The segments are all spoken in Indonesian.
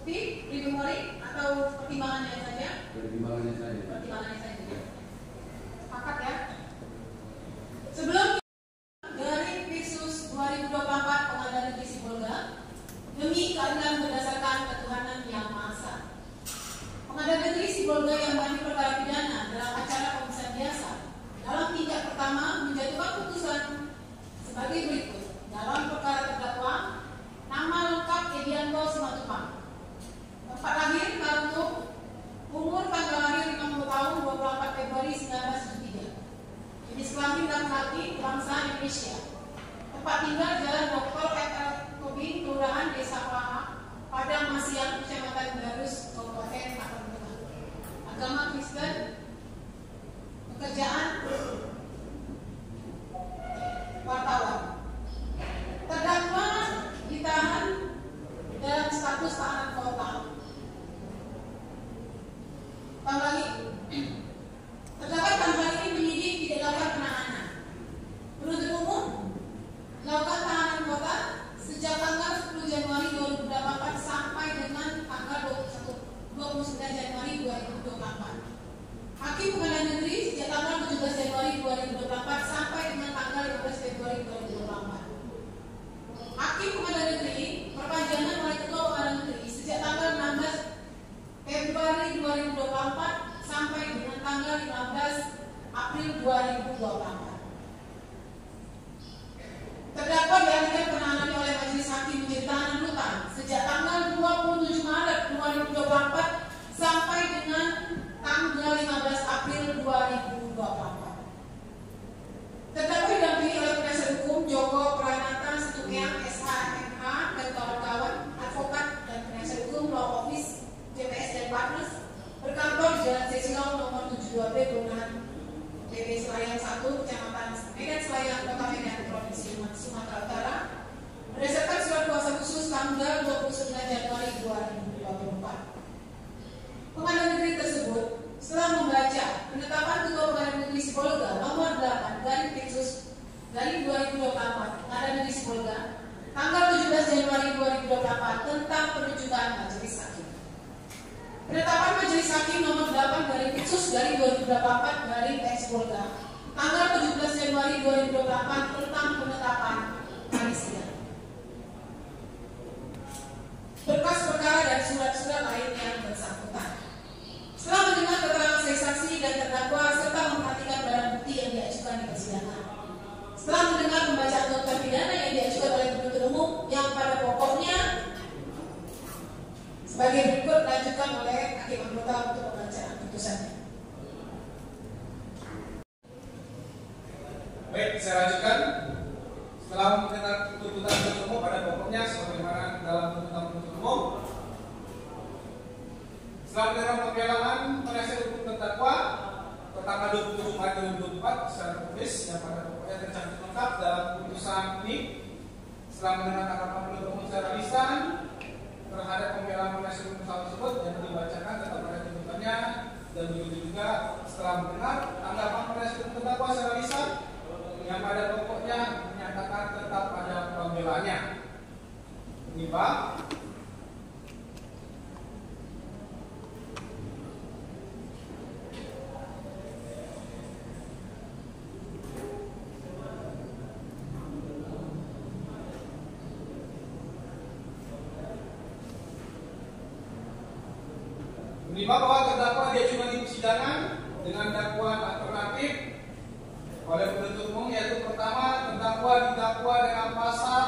bukti, memori atau pertimbangannya saja? Pertimbangannya saja. Pertimbangannya saja. Sepakat ya? Sebelum dari Visus 2024 Pengadilan Negeri Sibolga demi keadilan berdasarkan ketuhanan yang Maha Esa. Pengadilan Negeri Sibolga yang menangani perkara pidana dalam acara pemeriksaan biasa dalam tingkat pertama menjatuhkan putusan sebagai berikut. Dalam perkara terdakwa, nama lengkap Edianto Simatupang, tempat lahir Karutung, umur tanggal lahir 50 tahun 24 Februari 1973, jenis kelamin laki-laki, bangsa Indonesia, tempat tinggal Jalan Dr. F.L. Tobing, Kelurahan Desa Paha, Padang Masiang, Kecamatan Garus, Kabupaten Tangerang Tengah. Agama Kristen, pekerjaan wartawan. Terdakwa ditahan dalam status tahanan kota. Lagi, terdakwa dalam hal ini penyidik tidak dilakukan penahanan. Penuntut umum melakukan tahanan kota sejak tanggal 10 Januari 2024 sampai dengan tanggal 29 Januari 2024. Hakim Pengadilan Negeri sejak tanggal 17 Januari 2024 sampai dengan tanggal 15 Februari 2024. Hakim Pengadilan Negeri perpanjangan oleh Ketua Pengadilan Negeri sejak tanggal 16 Februari 2024 sampai dengan tanggal 15 April 2024. Terdakwa dialihkan penahanannya oleh Majelis Hakim menjadi tahanan rutan sejak tanggal 27 Maret 2024 sampai dengan tanggal 15 April 2024. Terdakwa didampingi oleh penasihat hukum Joko Pranata Situmiang SHMH dan kawan-kawan, advokat dan penasihat hukum Law Office JPS dan Partners berkantor di Jalan Sesilong nomor 72B Kelurahan DP Selayang 1 Kecamatan Medan Selayang Kota Medan Provinsi Sumatera Utara berdasarkan surat kuasa khusus tanggal 29 Januari 2024. Pengadilan negeri tersebut setelah membaca penetapan Ketua Pengadilan Negeri Sibolga nomor 8 dari Visus dari 2024 Pengadilan Negeri Sibolga tanggal 17 Januari 2024 tentang penunjukan majelis hakim. Penetapan majelis hakim nomor 8 dari Visus dari 2024 dari PN Sibolga tanggal 17 Januari 2024 tentang penetapan majelis sidang. Berkas perkara dan surat-surat lain yang bersangkutan. Setelah mendengar keterangan saksi dan terdakwa serta memperhatikan barang bukti yang diajukan di persidangan. Setelah mendengar pembacaan tuntutan pidana yang diajukan oleh penuntut umum yang pada pokoknya sebagai berikut dilanjutkan oleh hakim anggota untuk pembacaan putusannya. Baik, saya lanjutkan. Setelah mendengar tuntutan penuntut umum pada pokoknya sebagaimana dalam tuntutan penuntut umum. Setelah mendengar pembelaan penasihat hukum terdakwa tanggal 27 Maret 2024 secara tertulis yang pada pokoknya tercantum lengkap dalam putusan ini. Setelah mendengar tanggapan penuntut umum secara lisan terhadap pembelaan penasihat hukum tersebut yang dibacakan tetap pada tuntutannya, dan begitu juga setelah mendengar tanggapan penasihat hukum terdakwa secara lisan yang pada pokoknya menyatakan tetap pada pembelaannya. Menimbang bahwa terdakwa diajukan di persidangan dengan dakwaan alternatif oleh penuntut umum, yaitu pertama, terdakwa didakwa dengan pasal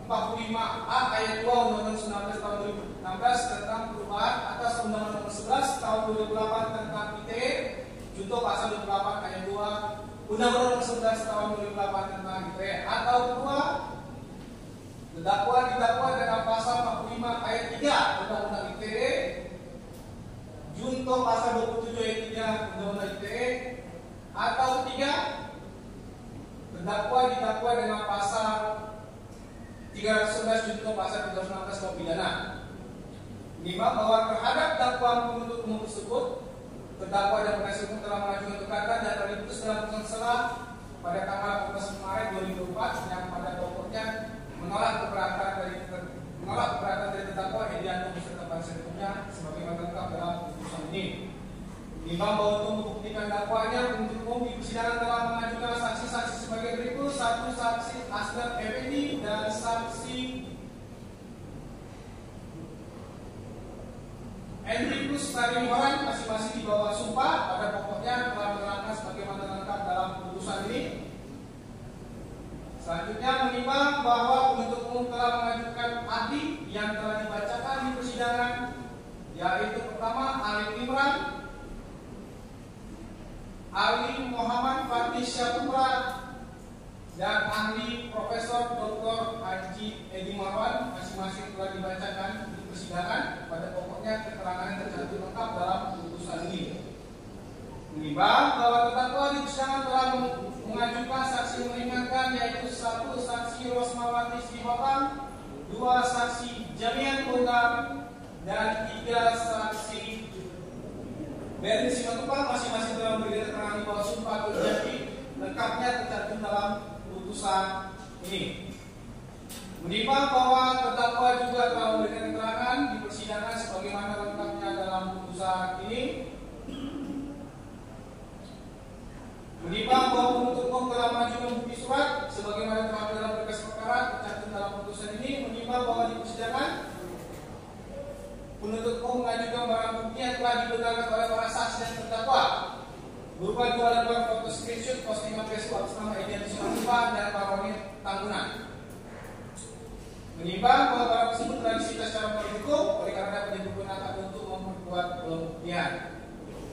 45A ayat 2 Undang-Undang 19 tahun 2016 tentang perubahan atas Undang-Undang nomor 11 tahun 2008 tentang ITE, junto pasal 28 ayat 2 Undang-Undang nomor 11 tahun 2008 tentang ITE, atau kedua, terdakwa didakwa dengan pasal 45 ayat 3 Undang-Undang ITE, junto pasal 27 ayat 3 Undang-Undang ITE, atau ketiga, terdakwa didakwa dengan pasal 311 junto pasal 316 KUH pidana. Menimbang bahwa terhadap dakwaan penuntut umum tersebut, terdakwa dan penasihat hukum telah mengajukan gugatan dan telah diputus dalam putusan selah pada tanggal 14 Maret 2024 yang pada pokoknya menolak keberatan dari terdakwa Edianto beserta penasihat hukumnya sebagaimana lengkap dalam putusan ini. Menimbang bahwa untuk membuktikan dakwanya, penuntut umum di persidangan telah mengajukan saksi-saksi sebagai berikut: satu, saksi Asgar Effendi dan saksi Enrikus Tarimoran, masing-masing di bawah sumpah. Pada pokoknya telah menerangkan sebagaimana lengkap dalam putusan ini. Selanjutnya, menimbang bahwa penuntut umum telah mengajukan ahli yang telah dibacakan di persidangan, yaitu pertama ahli Imran, ahli Muhammad Fatih Syahpura, dan ahli Profesor Dr. Haji Edi Marwan, masing-masing telah dibacakan di persidangan. Pada pokoknya keterangan yang tercantum lengkap dalam putusan ini. Menimbang bahwa terdakwa di persidangan telah mengajukan saksi meringankan, yaitu satu, saksi Rosmawati Srihotang, dua, saksi Jamian Kondang, dan tiga, saksi Berin Simatupang, masing-masing telah memberi keterangan di bawah sumpah atau janji. Lengkapnya tercantum dalam putusan ini. Menimbang bahwa terdakwa juga telah memberikan keterangan di persidangan sebagaimana lengkapnya dalam putusan ini. Menimbang bahwa penuntut umum telah mengajukan bukti surat sebagaimana telah dalam berkas perkara tercantum dalam putusan ini. Menimbang bahwa di persidangan penuntut umum mengajukan barang bukti yang telah dibenarkan oleh para saksi dan terdakwa berupa dua lembar foto screenshot postingan Facebook atas nama Edian Simatupang dan Paroni Tambunan. Menimbang bahwa barang tersebut telah disita secara berhukum, oleh karena dapat digunakan untuk memperkuat pembuktian.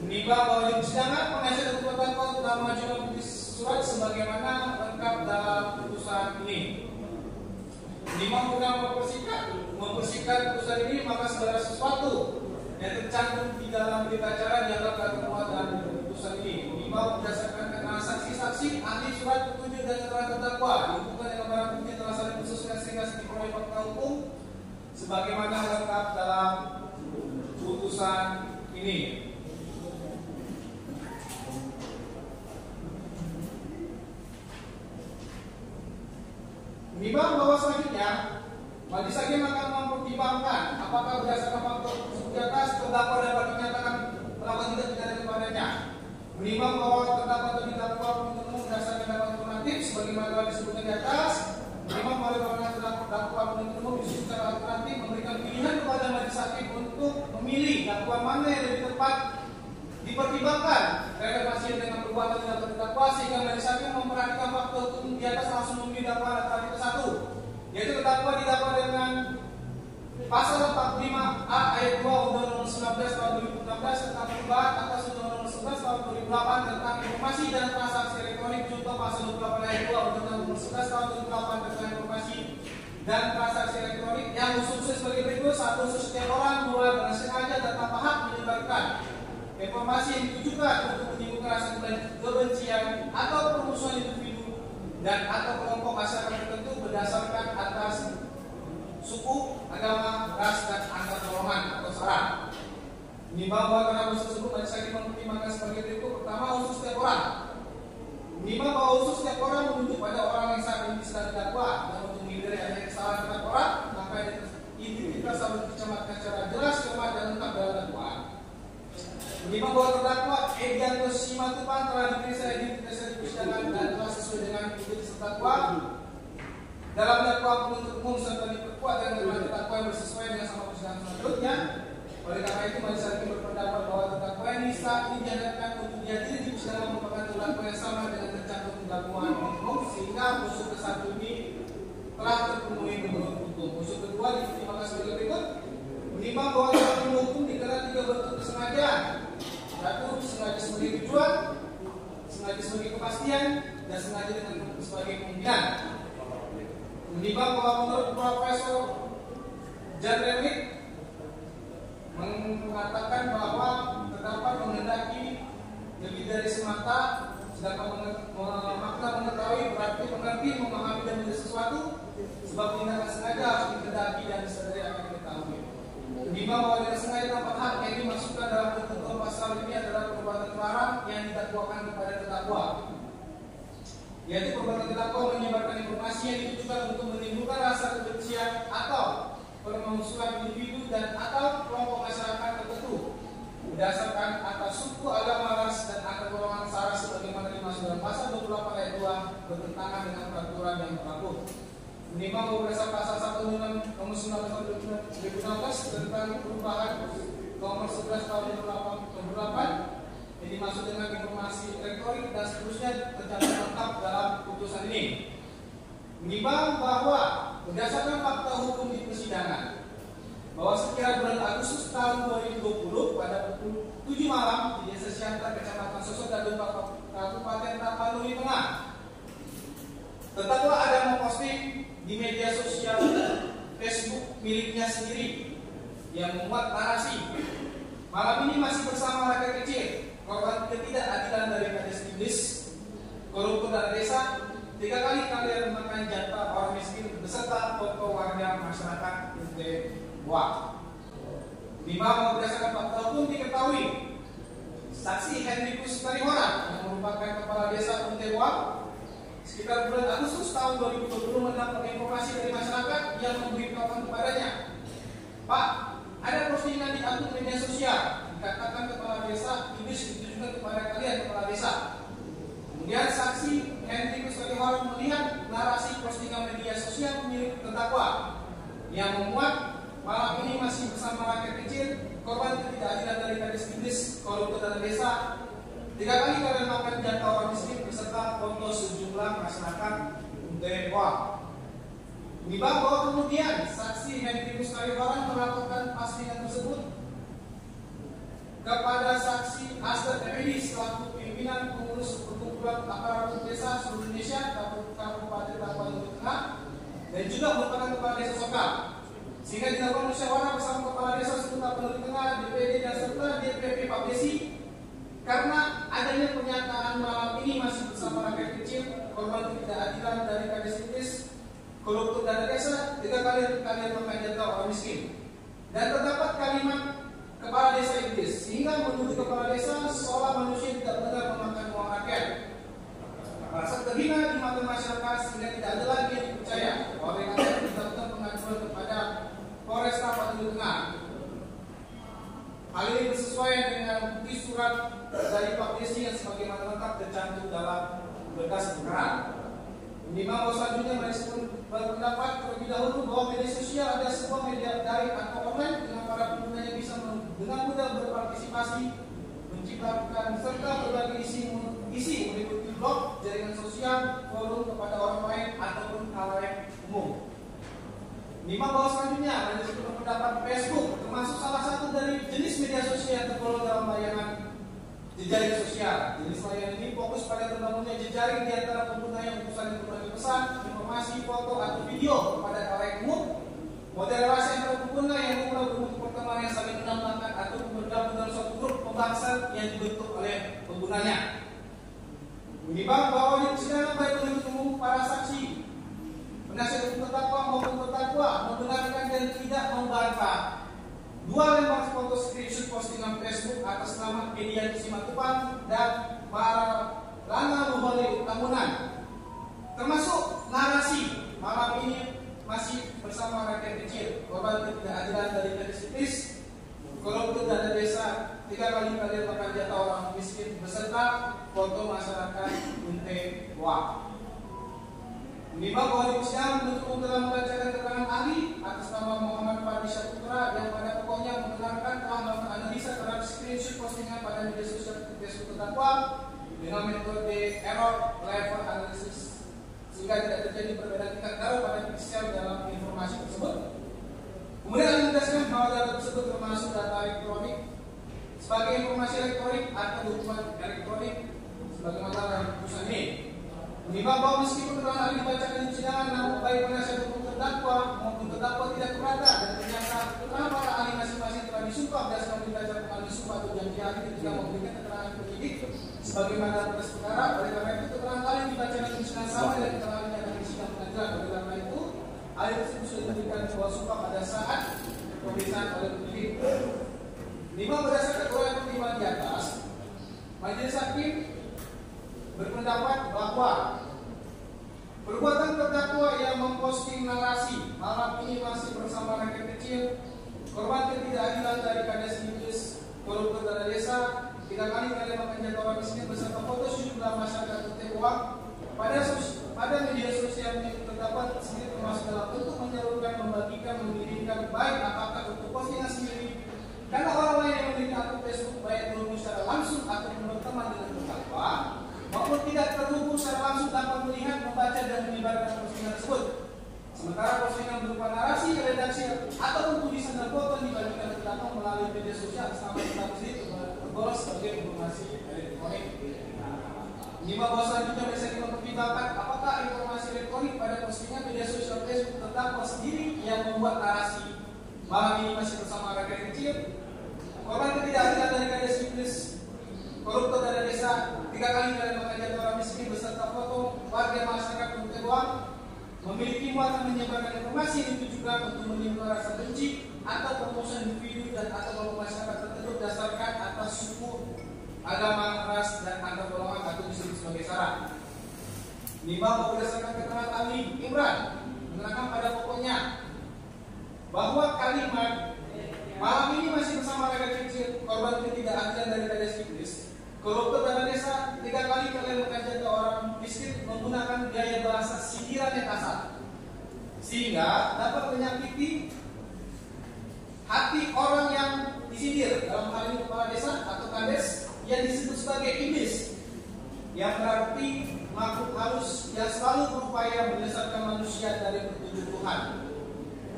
Menimbang bahwa di persidangan penasihat hukum terdakwa telah mengajukan bukti surat sebagaimana lengkap dalam putusan ini. Menimbang guna mempersingkat putusan ini, maka segala sesuatu yang tercantum di dalam berita acara dianggap telah termuat dalam putusan ini. Menimbang berdasarkan keterangan saksi-saksi, ahli, surat petunjuk dan keterangan terdakwa dihubungkan dengan barang bukti telah saling khususkan sehingga diperoleh fakta hukum sebagaimana lengkap dalam putusan ini. Menimbang bahwa selanjutnya majelis hakim akan mempertimbangkan apakah berdasarkan faktor tersebut di atas terdakwa dapat dinyatakan melakukan tindak pidana kepadanya. Menimbang bahwa terdakwa atau didakwa penuntut umum berdasarkan dakwaan alternatif sebagaimana telah disebutkan di atas. Menimbang bahwa terdakwa penuntut umum disusun secara alternatif memberikan pilihan kepada majelis hakim untuk memilih dakwaan mana yang lebih tepat dipertimbangkan terhadap pasien dengan perbuatan tidak terdakwa, sehingga majelis hakim memperhatikan faktor hukum di atas langsung memilih dakwaan alternatif satu, yaitu terdakwa didakwa dengan pasal 45A ayat 2 Undang-Undang Nomor 19 Tahun 2016 tentang perubahan atas Undang-Undang Nomor 11 Tahun 2008 tentang informasi dan transaksi elektronik, contoh pasal 28 ayat 2 Undang-Undang Nomor 11 Tahun 2008 tentang informasi dan transaksi elektronik yang khususnya sebagai berikut: satu, setiap orang; dua, dengan sengaja dan tanpa hak menyebarkan informasi yang ditujukan untuk menimbulkan rasa kebencian atau permusuhan individu dan atau kelompok masyarakat tertentu berdasarkan atas suku, agama, ras, dan antar golongan atau sara. Menimbang bahwa karena usus tersebut majelis hakim mempertimbangkan sebagai berikut: pertama, usus setiap orang. Menimbang bahwa usus setiap orang menunjuk pada orang yang saat ini sedang didakwa, dan untuk menghindari adanya kesalahan terhadap orang, maka identitas harus dicamatkan secara jelas, cermat, dan lengkap dalam dakwaan. Menimbang bahwa terdakwa Edian Simatupang telah diperiksa identitasnya di persidangan dan telah sesuai dengan identitas terdakwa dalam dakwaan penuntut umum serta diperkuat dengan keterangan terdakwa yang bersesuaian dengan sama persidangan selanjutnya. Oleh karena itu, majelis hakim berpendapat bahwa terdakwa ini saat ini diadakan untuk dihadiri di persidangan merupakan terdakwa yang sama dengan tercantum dakwaan umum, sehingga unsur ke satu ini telah terpenuhi menurut hukum. Unsur kedua dipertimbangkan sebagai berikut: menimbang bahwa dalam hukum dikenal tiga bentuk kesengajaan. Satu, sengaja sebagai tujuan, sengaja sebagai kepastian, dan sengaja dengan sebagai kemungkinan. Menimbang bahwa menurut Profesor Jan Remik mengatakan bahwa terdapat menghendaki lebih dari semata, sedangkan makna mengetahui berarti mengerti, memahami, dan menjadi sesuatu, sebab tindakan sengaja harus dikehendaki dan disadari akan diketahui. Menimbang bahwa dengan sengaja tanpa hak yang dimasukkan dalam ketentuan pasal ini adalah perbuatan terlarang yang didakwakan kepada terdakwa, yaitu perbuatan terdakwa menyebarkan informasi yang ditujukan untuk menimbulkan rasa kebencian atau permusuhan individu dan atau kelompok masyarakat tertentu berdasarkan atas suku, agama, ras, dan akar golongan sara sebagaimana dimaksud dalam pasal 28 ayat 2 bertentangan dengan peraturan yang berlaku. Menimbang bahwa berdasar pasal 1 Undang-Undang Nomor 19 Tahun 2016 tentang perubahan Nomor 11 Tahun 2008 yang dimaksud dengan informasi elektronik dan seterusnya tercantum lengkap dalam putusan ini. Menimbang bahwa berdasarkan fakta hukum di persidangan bahwa sekira bulan Agustus tahun 2020 pada pukul 7 malam di Desa Siantar, Kecamatan Sosodadu, Kabupaten Tapanuli Tengah, terdakwa ada memposting di media sosial Facebook miliknya sendiri yang memuat narasi malam ini masih bersama rakyat kecil, korban ketidakadilan dari Kades Iblis, koruptor dana desa, 3 kali kalian makan jatah orang miskin beserta foto warga masyarakat Wah. 5. Berdasarkan fakta hukum diketahui saksi Hendrikus Karihora yang merupakan kepala desa Untewak sekitar bulan Agustus tahun 2020 mendapat informasi dari masyarakat yang memberitahukan kepadanya, Pak, ada postingan di akun media sosial dikatakan kepala desa Iblis ditujukan kepada kalian kepala desa. Kemudian saksi Hendrikus Karihora melihat narasi postingan media sosial milik terdakwa yang memuat malam ini masih bersama rakyat kecil, korban ketidakadilan dari Kades Iblis, koruptor dana desa, 3 kali kalian makan jatah orang miskin beserta foto sejumlah masyarakat Untewak. Menimbang bahwa kemudian saksi Hendrikus Karihora melaporkan postingan tersebut kepada saksi Asdar Effendi selaku pimpinan pengurus perkumpulan aparatur desa seluruh Indonesia Kabupaten Tapanuli Tengah dan juga merupakan kepala desa Sokal, sehingga dilakukan musyawarah bersama kepala desa seluruh Tapanuli Tengah, DPD dan serta DPP Pak Desi karena adanya pernyataan malam ini masih bersama rakyat kecil, korban ketidakadilan dari Kades Iblis, koruptor dana desa, 3 kali kalian makan jatah orang miskin, dan terdapat kalimat kepala desa Iblis sehingga menuduh kepala desa seolah manusia tidak benar memakan uang rakyat. Rasa terhina di mata masyarakat sehingga tidak ada lagi yang dipercaya. Oleh karena itu dilakukan pengaduan kepada Polres Tapanuli Tengah. Hal ini sesuai dengan bukti surat dari Pak Desi yang sebagaimana lengkap tercantum dalam berkas perkara. Menimbang bahwa selanjutnya merespon berpendapat terlebih dahulu bahwa media sosial ada sebuah media daring atau online dengan para penggunanya bisa dengan mudah berpartisipasi, menciptakan serta berbagai isi meliputi blog, jaringan sosial, forum kepada orang lain ataupun halayak umum. Menimbang bahwa selanjutnya majelis berpendapat Facebook termasuk salah satu dari jenis media sosial yang tergolong dalam layanan jejaring sosial. Jenis layanan ini fokus pada terbangunnya jejaring di antara pengguna yang urusan berbagi pesan, informasi, foto atau video kepada halayak umum, model relasi antara pengguna yang memulai berbentuk pertemanan yang saling menambahkan atau bergabung dalam suatu grup pembahasan yang dibentuk oleh penggunanya. Menimbang bahwa di persidangan baik penuntut umum, para saksi, penasihat hukum terdakwa maupun terdakwa membenarkan dan tidak membantah 2 lembar foto screenshot postingan Facebook atas nama Edian Simatupang dan Lana Luholi Tamunan, termasuk narasi malam ini masih bersama rakyat kecil, korban ketidakadilan dari Kades Iblis, koruptor dana desa, 3 kali kalian makan jatah orang miskin beserta foto masyarakat Untewak. Menimbang bahwa di persidangan penuntut umum telah membacakan keterangan ahli atas nama Muhammad Fadli Syaputra yang pada pokoknya membenarkan telah melakukan analisa terhadap screenshot postingan pada media sosial Facebook terdakwa dengan metode error level analysis sehingga tidak terjadi perbedaan tingkat darah pada pixel dalam informasi tersebut. Kemudian kami menegaskan bahwa data tersebut termasuk data elektronik sebagai informasi elektronik atau dokumen elektronik sebagaimana dalam putusan ini. Menimbang bahwa meskipun keterangan ahli dibacakan di persidangan, namun baik penasihat hukum terdakwa maupun terdakwa tidak keberatan dan ternyata keterangan para ahli masing-masing telah disumpah berdasarkan dibacakan ahli sumpah atau janji ahli ketika memberikan keterangan penyidik sebagaimana berkas perkara. Oleh karena itu keterangan ahli dibacakan di persidangan sama dengan keterangan yang akan disidang pengadilan. Oleh karena itu ahli tersebut sudah diberikan sebuah sumpah pada saat pemeriksaan oleh penyidik. Menimbang berdasarkan uraian pertimbangan di atas, majelis hakim berpendapat bahwa perbuatan terdakwa yang memposting narasi malam ini masih bersama rakyat kecil, korban ketidakadilan dari Kades Iblis, koruptor dana desa, 3 kali makan jatah orang miskin beserta foto sejumlah masyarakat kutip uang pada media sosial yang terdapat sendiri termasuk dalam bentuk menyalurkan, membagikan, mengirimkan, baik apakah untuk postingan sendiri karena orang lain yang memiliki akun Facebook baik terhubung secara langsung atau berteman dengan terdakwa maupun tidak terhubung secara langsung tanpa melihat, membaca dan menyebarkan postingan tersebut. Sementara postingan berupa narasi, redaksi ataupun tulisan dan foto dibagikan terdakwa melalui media sosial selama tetap sendiri tergolong sebagai informasi elektronik. 5 bahwa selanjutnya bisa mempertimbangkan apakah informasi elektronik pada postingan media sosial Facebook terdakwa sendiri yang membuat narasi malam ini masih bersama rakyat kecil, korban ketidakadilan dari Kades Iblis, koruptor dana desa, 3 kali makan jatah orang miskin beserta foto warga masyarakat kutip uang, memiliki muatan menyebarkan informasi yang ditujukan untuk menimbulkan rasa benci atau promosi individu dan atau kelompok masyarakat tertentu berdasarkan atas suku, agama, ras, dan antar golongan atau disebut sebagai sara. 5 berdasarkan keterangan ahli Imran menerangkan pada pokoknya bahwa kalimat malam ini masih bersama rakyat kecil, korban ketidakadilan dari Kades Iblis, koruptor dana desa, 3 kali kalian makan jatah orang miskin menggunakan gaya bahasa sindiran yang kasar sehingga dapat menyakiti hati orang yang disindir, dalam hal ini kepala desa atau kades yang disebut sebagai iblis, yang berarti makhluk halus yang selalu berupaya menyesatkan manusia dari petunjuk Tuhan,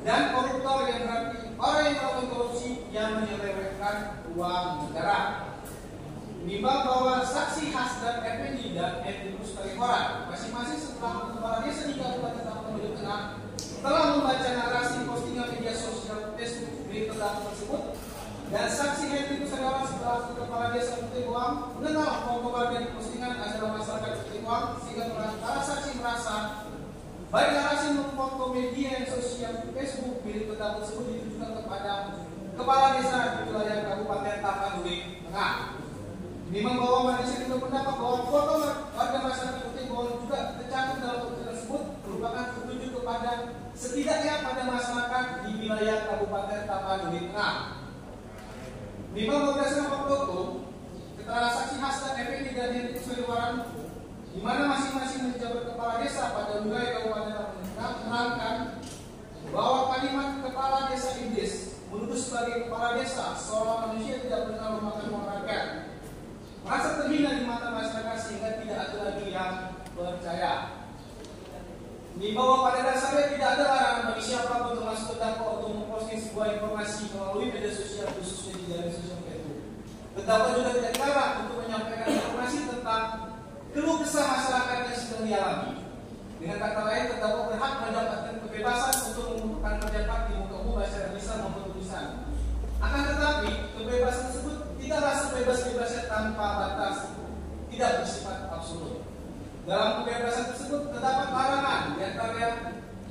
dan koruptor yang berarti orang yang melakukan korupsi yang menyelewengkan uang negara. Nimbang bahwa saksi Has dan Effendi dan Edwinus Kalihoran masing-masing setelah kepala desa di Kabupaten Tapanuli Belitung Tengah telah membaca narasi postingan media sosial Facebook berita terdakwa tersebut, dan saksi Edwinus Kalihoran setelah kepala desa Kutip Uang mengenal foto warga di postingan adalah masyarakat Kutip Uang, sehingga para saksi merasa baik narasi maupun foto media sosial Facebook milik terdakwa tersebut ditujukan kepada kepala desa di wilayah Kabupaten Tapanuli Tengah. Memang bahwa manusia juga pendapat bahwa foto warga masyarakat Kutip Uang juga tercantum dalam foto tersebut merupakan petunjuk kepada setidaknya pada masyarakat di wilayah Kabupaten Tapanuli Tengah. Memang berdasarkan fakta hukum, keterangan saksi Has dan Effendi dan Edwinus Kalihoran di mana masing-masing menjabat kepala desa pada wilayah Kabupaten Tapanuli Tengah menerangkan bahwa kalimat kepala desa iblis menuduh sebagai kepala desa seorang manusia tidak pernah memakan uang rakyat, merasa terhina di mata masyarakat sehingga tidak ada lagi yang percaya. Di bahwa pada dasarnya tidak ada larangan bagi siapapun termasuk terdakwa untuk memposting sebuah informasi melalui media sosial khususnya di jaringan sosial Facebook. Terdakwa juga tidak dilarang untuk menyampaikan informasi tentang keluh kesah masyarakat yang sedang dialami. Dengan kata lain, terdakwa berhak mendapatkan kebebasan untuk mengumumkan pendapat di muka umum secara lisan maupun tulisan. Akan tetapi, kebebasan tersebut tidaklah sebebas-bebasnya tanpa batas, tidak bersifat absolut. Dalam kebebasan tersebut terdapat larangan, di antaranya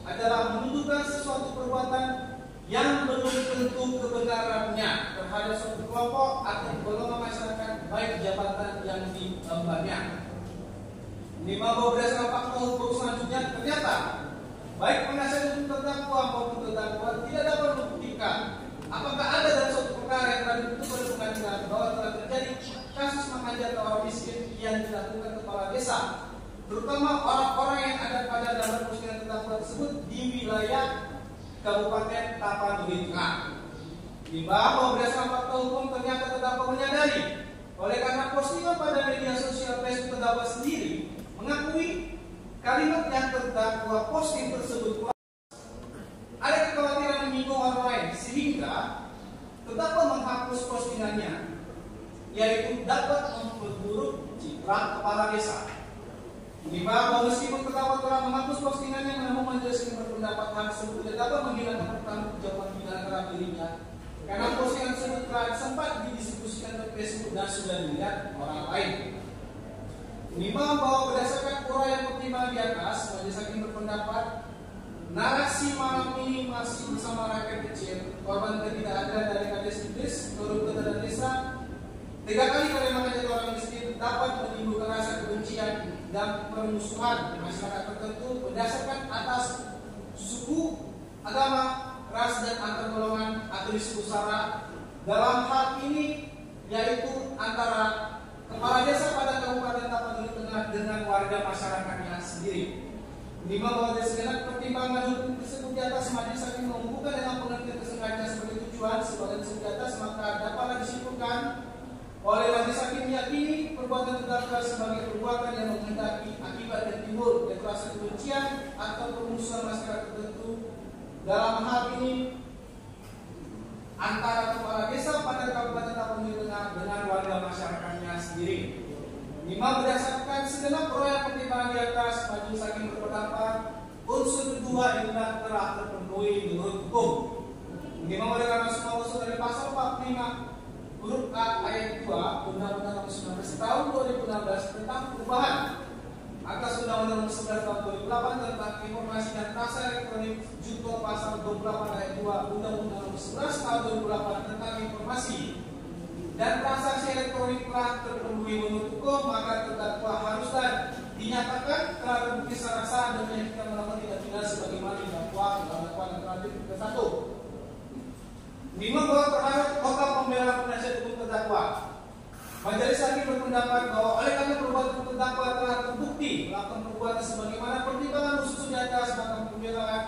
adalah menuduhkan sesuatu perbuatan yang belum tentu kebenarannya terhadap suatu kelompok atau golongan masyarakat, baik jabatan yang diembannya. 5 bahwa berdasarkan fakta hukum selanjutnya ternyata baik penasihat hukum terdakwa maupun terdakwa tidak dapat membuktikan apakah ada dalam suatu perkara yang telah diputus oleh pengadilan bahwa telah terjadi kasus makan jatah orang miskin yang dilakukan kepala desa, terutama orang-orang yang ada pada dalam postingan terdakwa tersebut di wilayah Kabupaten Tapanuli Tengah. Di bawah berdasarkan fakta hukum ternyata terdakwa menyadari oleh karena postingan pada media sosial Facebook terdakwa sendiri mengakui kalimat yang terdakwa posting tersebut ada kekhawatiran menyinggung orang lain sehingga terdakwa menghapus postingannya, yaitu dapat memperburuk citra kepala desa. 5 bahwa meskipun terdakwa telah menghapus postingannya namun majelis berpendapat hal tersebut tidak dapat menghilangkan pertanggungjawaban pidana terhadap dirinya karena postingan tersebut telah sempat didiskusikan ke Facebook dan sudah dilihat orang lain. 5 bahwa berdasarkan uraian pertimbangan di atas, majelis hakim berpendapat narasi malam ini masih bersama rakyat kecil, korban ketidakadilan dari Kades Iblis, koruptor dana desa, 3 kali kalian makan jatah orang miskin dapat menimbulkan rasa kebencian dan permusuhan masyarakat tertentu berdasarkan atas suku, agama, ras dan antar golongan atau disebut sara dalam hal ini yaitu antara kepala desa pada Kabupaten Tapanuli Tengah dengan warga masyarakatnya sendiri. Minimal bahwa segenap pertimbangan hukum tersebut di atas majelis hakim menghubungkan dengan pengertian kesengajaan sebagai tujuan sebagai tersebut di atas, maka dapatlah disimpulkan oleh majelis hakim meyakini perbuatan terdakwa sebagai perbuatan yang menghendaki akibat yang timbul yaitu rasa kebencian atau permusuhan masyarakat tertentu. Dalam hal ini antara kepala desa pada Kabupaten Tapanuli Tengah dengan warga masyarakatnya sendiri. Minimal berdasarkan segenap proyek pertimbangan di atas, majelis hakim berpendapat unsur kedua ini telah terpenuhi menurut hukum. Minimal oleh karena semua unsur dari pasal 45 huruf A ayat 2 Undang-Undang Nomor 19 Tahun 2016 tentang perubahan atas Undang-Undang Nomor 11 Tahun 2008 tentang informasi dan transaksi elektronik junto pasal 28 ayat 2 Undang-Undang Nomor 11 Tahun 2008 tentang informasi dan transaksi elektronik telah terpenuhi menurut hukum, maka terdakwa haruslah dinyatakan telah terbukti secara sah dan menyatakan melakukan tindak pidana sebagaimana didakwa dalam dakwaan alternatif ke-1. Minimal bahwa terhadap nota pembelaan penasihat hukum terdakwa, majelis hakim berpendapat bahwa oleh karena perbuatan terdakwa telah terbukti melakukan perbuatan sebagaimana pertimbangan khusus di atas, maka pembelaan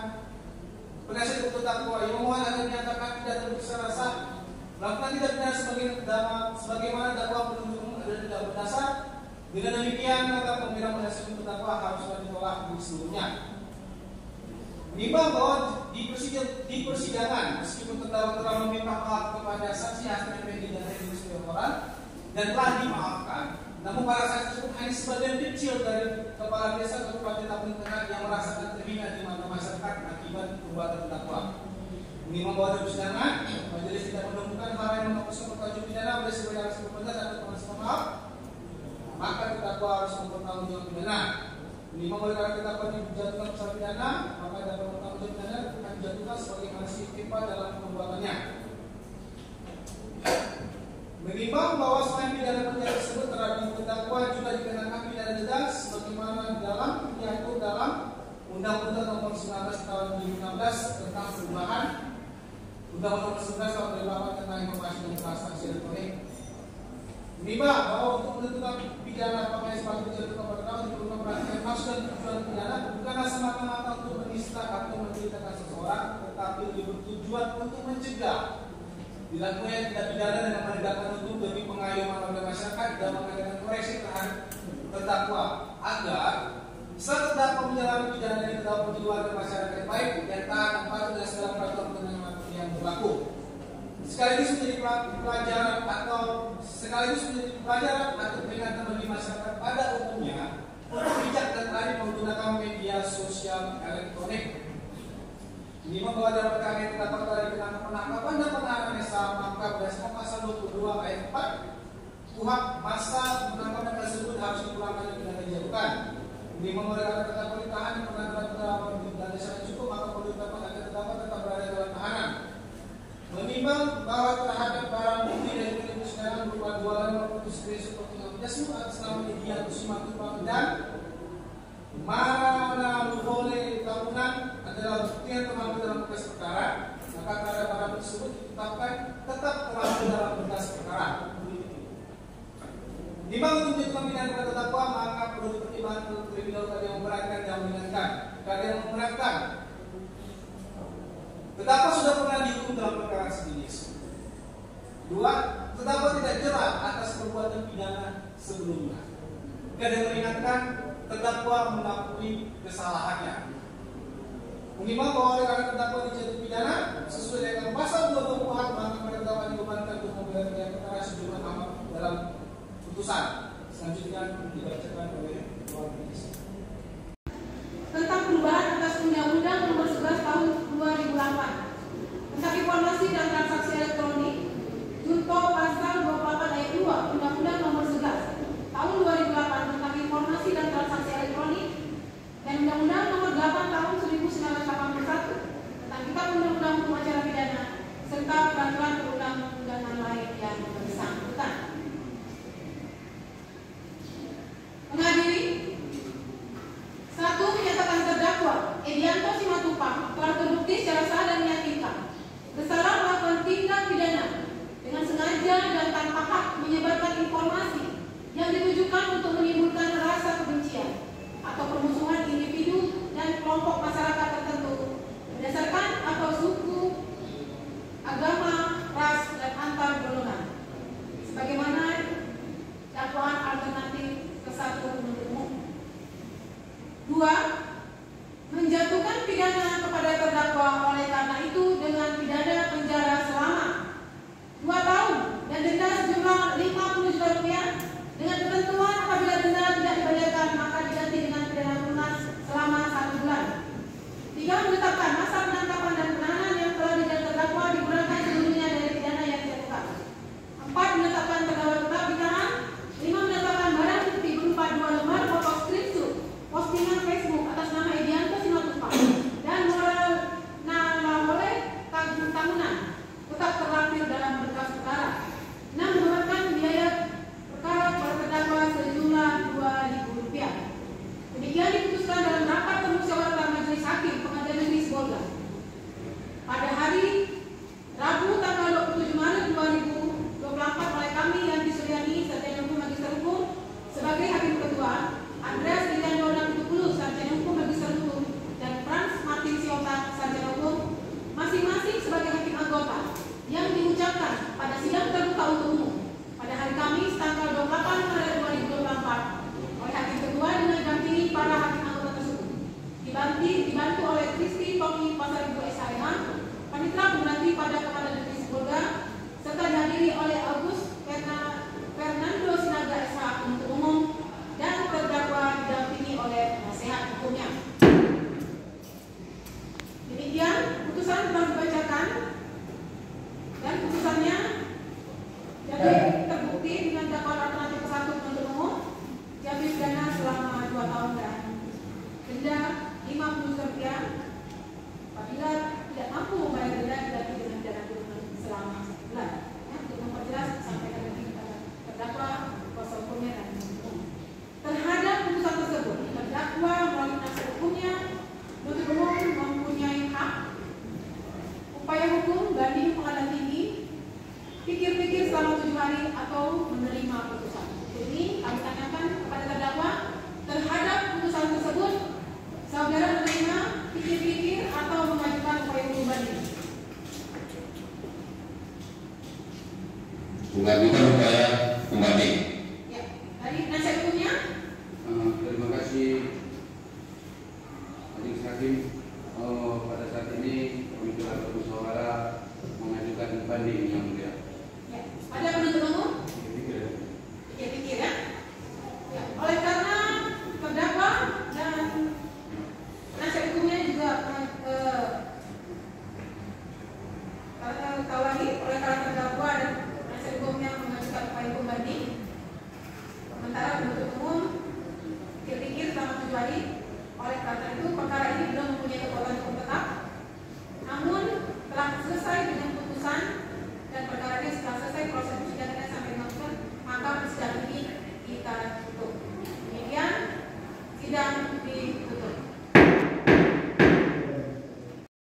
penasihat hukum terdakwa yang memohon agar dinyatakan tidak terbukti secara sah melakukan tidak benar sebagaimana dakwaan penuntut umum adalah tidak berdasar. Dengan demikian maka pembelaan penasihat hukum terdakwa haruslah ditolak di seluruhnya. Menimbang bahwa di persidangan meskipun terdakwa telah meminta maaf kepada saksi Hasan Effendi dan Henry Setiawan dan telah dimaafkan, namun para saksi tersebut hanya sebagian kecil dari kepala desa Kabupaten Tapanuli Tengah yang merasakan terhina di mata masyarakat akibat perbuatan terdakwa. Minimal bahwa dalam persidangan majelis tidak menemukan hal yang memaksa pertanggung pidana oleh sebagai alasan pembelaan atau permohonan maaf, maka terdakwa harus mempertanggung jawab pidana. Minimal oleh karena terdakwa dijatuhkan pasal pidana, maka dapat bertanggung jawab pidana akan dijatuhkan sebagai masih timpal dalam perbuatannya. Minimal bahwa selain pidana penjara tersebut terhadap terdakwa juga dikenakan pidana denda sebagaimana diatur dalam Undang-Undang Nomor 19 Tahun 2016 tentang perubahan Undang-Undang Nomor 11 Tahun 2008 tentang informasi dan transaksi elektronik. Minimal bahwa untuk menentukan pidana apakah sepatutnya dijatuhkan pada tahun diperlukan perhatian maksud dan tujuan pidana bukanlah semata-mata untuk menista atau menceritakan seseorang, tetapi lebih bertujuan untuk mencegah dilakukannya tindak pidana dengan menegakkan hukum demi pengayoman warga masyarakat dan mengadakan koreksi terhadap terdakwa agar setelah terdakwa menjalani pidana yang terdakwa menjadi warga masyarakat baik dan taat dan patuh dan segala peraturan perundang-undangan yang berlaku. Sekaligus menjadi pelajaran atau peringatan bagi masyarakat pada umumnya untuk bijak dan arif menggunakan media sosial elektronik. Ini membawa dalam perkara yang terdapat telah dikenakan penangkapan dan penahanan yang sama, maka berdasarkan pasal 22 ayat 4 KUHP masa penangkapan tersebut harus dipulangkan dan tidak dijatuhkan. Ini memudahkan terdakwa ditahan dan penangkapan terdakwa dan desa cukup, maka perlu ditetapkan agar terdakwa tetap berada dalam tahanan. Menimbang bahwa terhadap barang bukti dari persidangan berupa jualan maupun distribusi seperti aplikasi atas nama media atau simatupang dan mana boleh tahunan adalah bukti yang terlalu dalam berkas perkara, maka terhadap barang tersebut ditetapkan tetap terlalu dalam berkas perkara. Menimbang untuk menjatuhkan pidana kepada terdakwa, maka perlu dipertimbangkan terlebih dahulu keadaan yang memberatkan dan meringankan. Keadaan yang memberatkan, terdakwa sudah pernah dihukum dalam perkara sejenis. Dua, terdakwa tidak jerat atas perbuatan pidana sebelumnya. Keadaan yang meringankan, terdakwa mengakui kesalahannya. Minimal bahwa oleh karena terdakwa dijatuhi pidana sesuai dengan pasal 20 KUHP, maka terdakwa dibebankan untuk membela perkara sejumlah amal dalam putusan. Selanjutnya dibacakan oleh Ketua Majelis. Tentang perubahan atas Undang-Undang Nomor 11 Tahun 2008 tentang informasi dan transaksi elektronik junto pasal 28 ayat 2 Undang-Undang Nomor 11 Tahun 2008 tentang informasi dan transaksi elektronik dan Undang-Undang Nomor 8 Tahun 1981 tentang Kitab Undang-Undang Hukum Acara Pidana serta peraturan perundang-undangan lain yang bersangkutan. Menghadiri, 1. Menyatakan terdakwa Edianto Simatupang telah terbukti secara sah dan meyakinkan bersalah melakukan tindak itu dengan pidana penjara selama 2 tahun dan denda sejumlah 50 juta rupiah dengan ketentuan apabila denda tidak dibayarkan maka diganti dengan pidana lunas selama 1 bulan. 3. Menetapkan masa penangkapan dan penahanan yang telah dijatuhkan terdakwa digunakan seluruhnya dari pidana yang dijatuhkan. 4. Menetapkan terdakwa tetap ditahan. 5. Menetapkan barang bukti berupa 2 lembar foto screenshot postingan Facebook atas nama Edianto Simatupang dan moral Nalawole Tagunan tetap terlampir dalam berkas perkara. 6. Mengeluarkan biaya perkara kepada terdakwa sejumlah Rp2.000. Demikian diputuskan dalam rapat permusyawaratan Majelis Hakim Pengadilan Negeri Sibolga pada hari Rabu tanggal 27 Maret 2024 oleh kami Yanti Suryani Sarjana Hukum Magister Hukum sebagai Hakim Ketua, Andreas Liliando Napitupulu Sarjana Hukum Magister Hukum dan Frans Martin Siota Sarjana Hukum masing-masing sebagai Hakim Anggota yang diucapkan pada sidang terbuka untuk umum pada hari Kamis tanggal 28 Maret 2024 oleh Hakim Ketua dengan didampingi para Hakim Anggota tersebut dibantu oleh Kristi Tommy Pasaribu SHM, Panitra Pengganti pada Pengadilan Negeri Sibolga serta dihadiri oleh Agus Fernando Sinaga SH untuk umum dan terdakwa didampingi oleh nasihat hukumnya. Demikian putusan telah dibacakan dan putusannya jadi terbukti dengan dakwaan alternatif ke 1 penuntut umum jatuh pidana selama 2 tahun dan denda Rp50 juta apabila tidak mampu membayar denda diganti dengan pidana kurungan selama 1 bulan. Ya, untuk memperjelas sampaikan lagi kepada terdakwa, kuasa hukumnya dan umum. Terhadap putusan tersebut, terdakwa melalui penasihat hukumnya penuntut umum mempunyai hak upaya hukum banding pengadilan tinggi, pikir-pikir selama 7 hari atau menerima putusan. Jadi kami tanyakan kepada terdakwa terhadap putusan tersebut, saudara menerima, pikir-pikir atau mengajukan upaya hukum banding? Mengajukan upaya pembanding. Ya, dari nasihat hukumnya. Terima kasih Majelis Hakim. Pada saat ini kami telah bermusyawarah mengajukan banding yang mulia. Ya, pada penuntut umum.